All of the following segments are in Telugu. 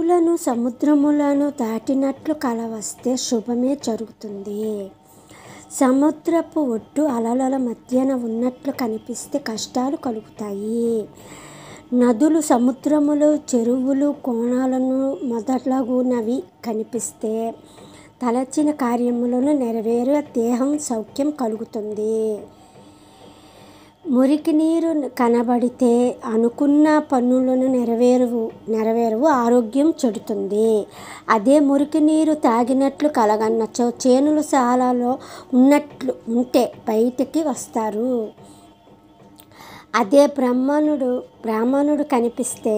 నదులను సముద్రములను దాటినట్లు కల వస్తే శుభమే జరుగుతుంది. సముద్రపు ఒడ్డు అలల మధ్యన ఉన్నట్లు కనిపిస్తే కష్టాలు కలుగుతాయి. నదులు, సముద్రములు, చెరువులు, కోణాలను మొదలగునవి కనిపిస్తే తలచిన కార్యములను నెరవేరే దేహం సౌఖ్యం కలుగుతుంది. మురికి నీరు కనబడితే అనుకున్న పనులను నెరవేరవు, ఆరోగ్యం చెడుతుంది. అదే మురికి నీరు తాగినట్లు కలగన్నచో చేనుల సాలలో ఉంటే బయటికి వస్తారు. అదే బ్రాహ్మణుడు కనిపిస్తే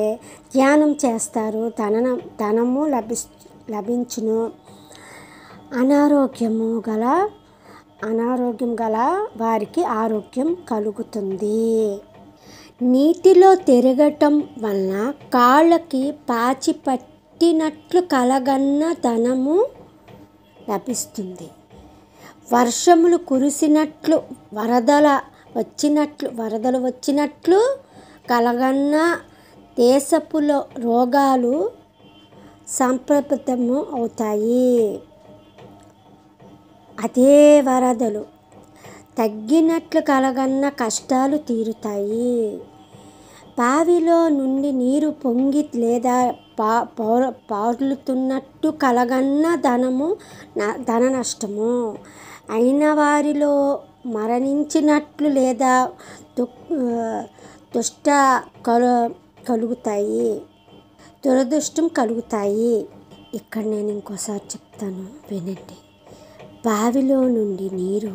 ధ్యానం చేస్తారు, ధనము లభించును. అనారోగ్యం గల వారికి ఆరోగ్యం కలుగుతుంది. నీటిలో తిరగటం వలన కాళ్ళకి పాచి పట్టినట్లు కలగన్న ధనము లభిస్తుంది. వర్షములు కురిసినట్లు వరదలు వచ్చినట్లు కలగన్న దేశపు రోగాలు సంప్రదితము అవుతాయి. అదే వరదలు తగ్గినట్లు కలగన్న కష్టాలు తీరుతాయి. బావిలో నుండి నీరు పొంగి లేదా పారుతున్నట్టు కలగన్న ధన నష్టము అయిన వారిలో మరణించినట్లు లేదా దురదృష్టం కలుగుతాయి. ఇక్కడ నేను ఇంకోసారి చెప్తాను, వినండి. బావిలో నుండి నీరు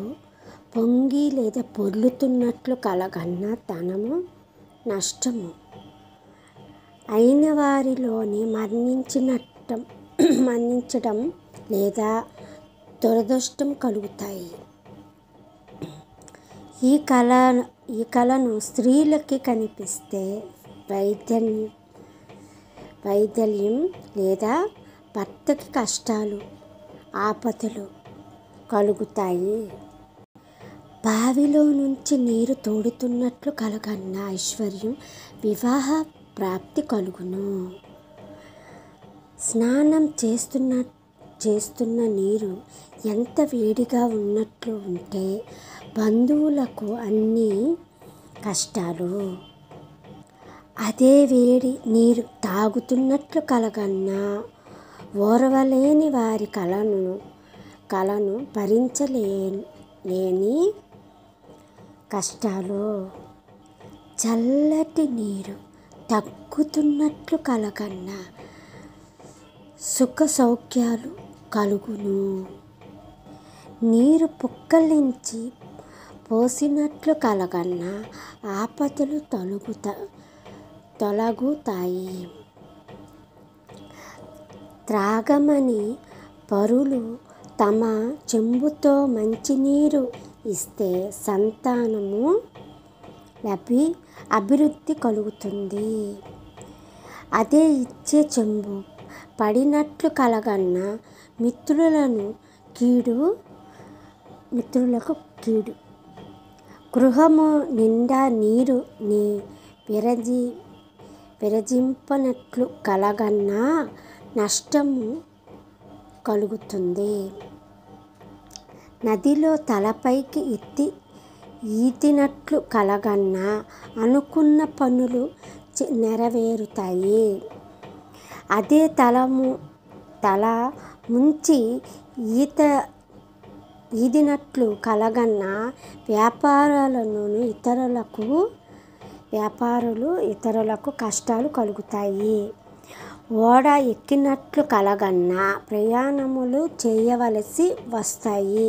పొంగి లేదా పొర్లుతున్నట్లు కలగన్న ధనము నష్టము అయిన వారిలోని మరణించడం లేదా దురదృష్టం కలుగుతాయి. ఈ కళను స్త్రీలకి కనిపిస్తే వైధల్యం లేదా భర్తకి కష్టాలు, ఆపదలు కలుగుతాయి. బావిలో నుంచి నీరు తోడుతున్నట్లు కలగన్న ఐశ్వర్యం, వివాహ ప్రాప్తి కలుగును. స్నానం చేస్తున్న నీరు ఎంత వేడిగా ఉన్నట్లు ఉంటే బంధువులకు అన్ని కష్టాలు. అదే వేడి నీరు తాగుతున్నట్లు కలగన్న ఓర్వలేని వారి కలను భరించలేని కష్టాలు. చల్లటి నీరు తగ్గుతున్నట్లు కలగన్న సుఖ సౌఖ్యాలు కలుగును. నీరు పుక్కలించి పోసినట్లు కలగన్న ఆపదలు తొలగుతాయి. త్రాగమని పరులు తమ చెంబుతో మంచినీరు ఇస్తే సంతానము అభివృద్ధి కలుగుతుంది. అదే ఇచ్చే చెంబు పడినట్లు కలగన్న మిత్రులకు కీడు. గృహము నిండా నీరు విరజింపనట్లు కలగన్న నష్టము కలుగుతుంది. నదిలో తలపైకి ఈతినట్లు కలగన్న అనుకున్న పనులు నెరవేరుతాయి. అదే తల ముంచి ఈదినట్లు కలగన్న ఇతరులకు కష్టాలు కలుగుతాయి. ఓడ ఎక్కినట్లు కలగన్న ప్రయాణములు చేయవలసి వస్తాయి.